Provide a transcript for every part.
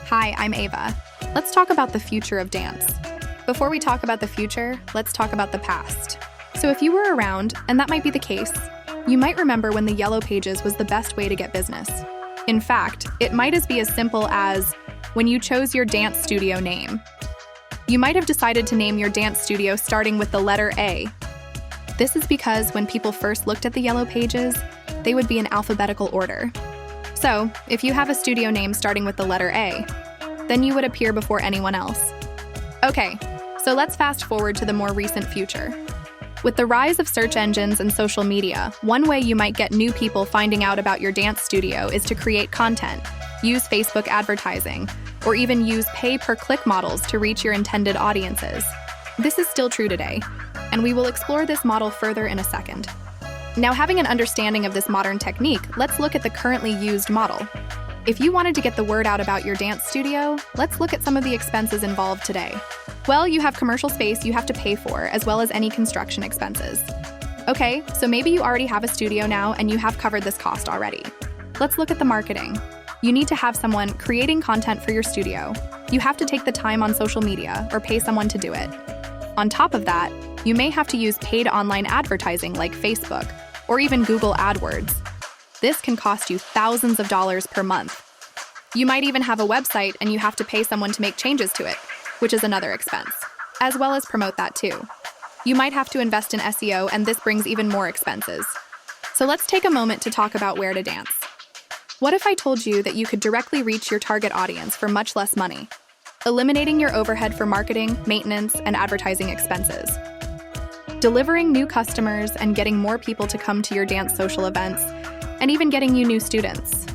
Hi, I'm Ava. Let's talk about the future of dance. Before we talk about the future, let's talk about the past. So if you were around, and that might be the case, you might remember when the Yellow Pages was the best way to get business. In fact, it might be as simple as when you chose your dance studio name. You might have decided to name your dance studio starting with the letter A. This is because when people first looked at the Yellow Pages, they would be in alphabetical order. So, if you have a studio name starting with the letter A, then you would appear before anyone else. Okay, so let's fast forward to the more recent future. With the rise of search engines and social media, one way you might get new people finding out about your dance studio is to create content, use Facebook advertising, or even use pay-per-click models to reach your intended audiences. This is still true today, and we will explore this model further in a second. Now, having an understanding of this modern technique, let's look at the currently used model. If you wanted to get the word out about your dance studio, let's look at some of the expenses involved today. Well, you have commercial space you have to pay for, as well as any construction expenses. Okay, so maybe you already have a studio now and you have covered this cost already. Let's look at the marketing. You need to have someone creating content for your studio. You have to take the time on social media or pay someone to do it. On top of that, you may have to use paid online advertising like Facebook or even Google AdWords. This can cost you thousands of dollars per month. You might even have a website and you have to pay someone to make changes to it, which is another expense, as well as promote that too. You might have to invest in SEO, and this brings even more expenses. So let's take a moment to talk about where to dance. What if I told you that you could directly reach your target audience for much less money, eliminating your overhead for marketing, maintenance, and advertising expenses? Delivering new customers and getting more people to come to your dance social events, and even getting you new students.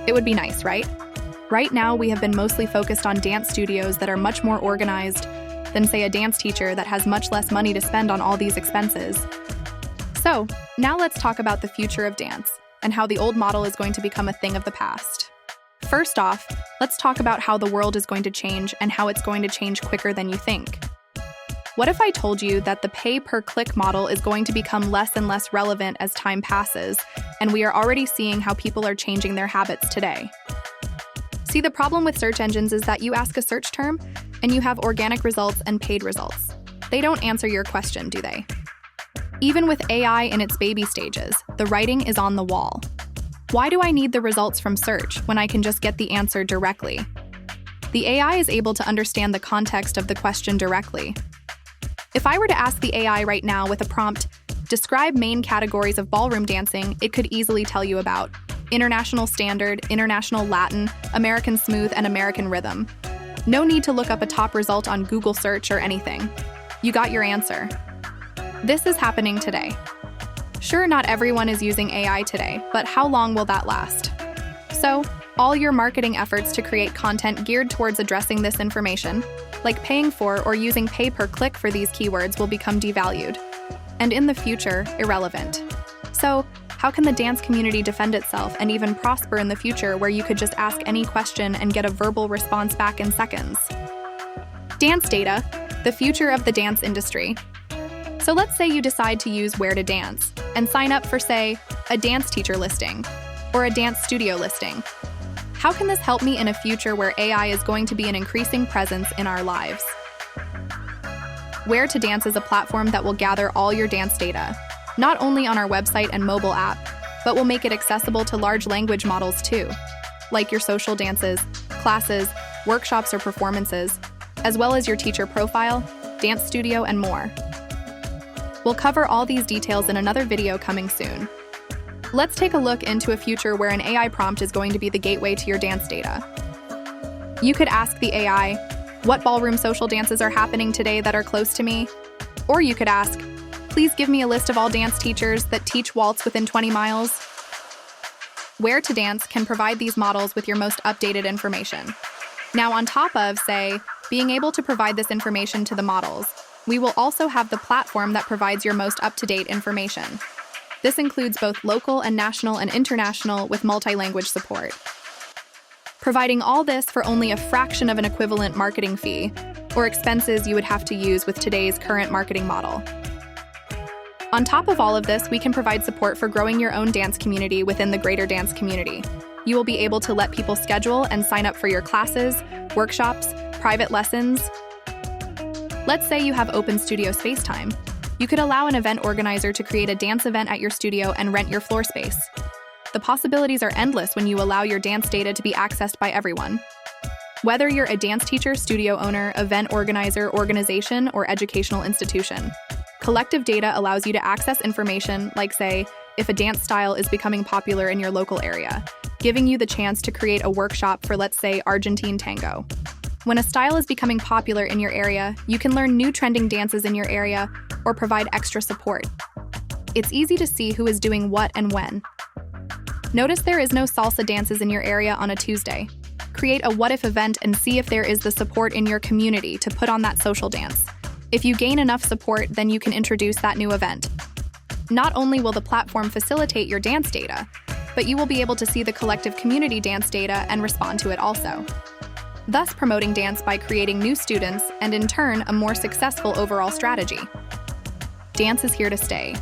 It would be nice, right? Right now, we have been mostly focused on dance studios that are much more organized than, say, a dance teacher that has much less money to spend on all these expenses. So, now let's talk about the future of dance and how the old model is going to become a thing of the past. First off, let's talk about how the world is going to change and how it's going to change quicker than you think. What if I told you that the pay-per-click model is going to become less and less relevant as time passes, and we are already seeing how people are changing their habits today? See, the problem with search engines is that you ask a search term, and you have organic results and paid results. They don't answer your question, do they? Even with AI in its baby stages, the writing is on the wall. Why do I need the results from search when I can just get the answer directly? The AI is able to understand the context of the question directly. If I were to ask the AI right now with a prompt, describe main categories of ballroom dancing, it could easily tell you about International Standard, International Latin, American Smooth, and American Rhythm. No need to look up a top result on Google search or anything. You got your answer. This is happening today. Sure, not everyone is using AI today, but how long will that last? So, all your marketing efforts to create content geared towards addressing this information, like paying for or using pay-per-click for these keywords, will become devalued, and in the future, irrelevant. So, how can the dance community defend itself and even prosper in the future where you could just ask any question and get a verbal response back in seconds? Dance data, the future of the dance industry. So let's say you decide to use Where to Dance and sign up for, say, a dance teacher listing or a dance studio listing. How can this help me in a future where AI is going to be an increasing presence in our lives? Where to Dance is a platform that will gather all your dance data, not only on our website and mobile app, but will make it accessible to large language models too, like your social dances, classes, workshops, or performances, as well as your teacher profile, dance studio, and more. We'll cover all these details in another video coming soon. Let's take a look into a future where an AI prompt is going to be the gateway to your dance data. You could ask the AI, what ballroom social dances are happening today that are close to me? Or you could ask, please give me a list of all dance teachers that teach waltz within 20 miles. Where to Dance can provide these models with your most updated information. Now, on top of, say, being able to provide this information to the models, we will also have the platform that provides your most up-to-date information. This includes both local and national and international with multi-language support. Providing all this for only a fraction of an equivalent marketing fee or expenses you would have to use with today's current marketing model. On top of all of this, we can provide support for growing your own dance community within the greater dance community. You will be able to let people schedule and sign up for your classes, workshops, private lessons. Let's say you have open studio space time. You could allow an event organizer to create a dance event at your studio and rent your floor space. The possibilities are endless when you allow your dance data to be accessed by everyone. Whether you're a dance teacher, studio owner, event organizer, organization, or educational institution, collective data allows you to access information like, say, if a dance style is becoming popular in your local area, giving you the chance to create a workshop for, let's say, Argentine tango. When a style is becoming popular in your area, you can learn new trending dances in your area or provide extra support. It's easy to see who is doing what and when. Notice there is no salsa dances in your area on a Tuesday. Create a what-if event and see if there is the support in your community to put on that social dance. If you gain enough support, then you can introduce that new event. Not only will the platform facilitate your dance data, but you will be able to see the collective community dance data and respond to it also, thus promoting dance by creating new students and, in turn, a more successful overall strategy. Dance is here to stay.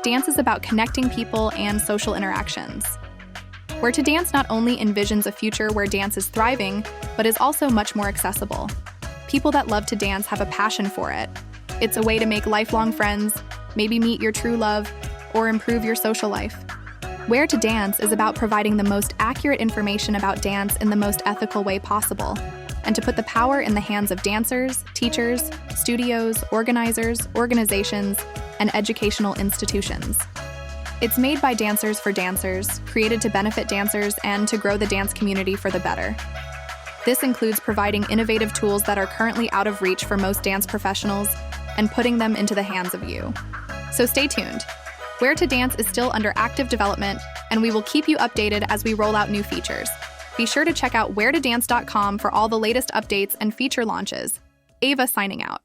Dance is about connecting people and social interactions. Where to Dance not only envisions a future where dance is thriving, but is also much more accessible. People that love to dance have a passion for it. It's a way to make lifelong friends, maybe meet your true love, or improve your social life. Where to Dance is about providing the most accurate information about dance in the most ethical way possible, and to put the power in the hands of dancers, teachers, studios, organizers, organizations, and educational institutions. It's made by dancers for dancers, created to benefit dancers and to grow the dance community for the better. This includes providing innovative tools that are currently out of reach for most dance professionals and putting them into the hands of you. So stay tuned. Where to Dance is still under active development, and we will keep you updated as we roll out new features. Be sure to check out wheretodance.com for all the latest updates and feature launches. Ava signing out.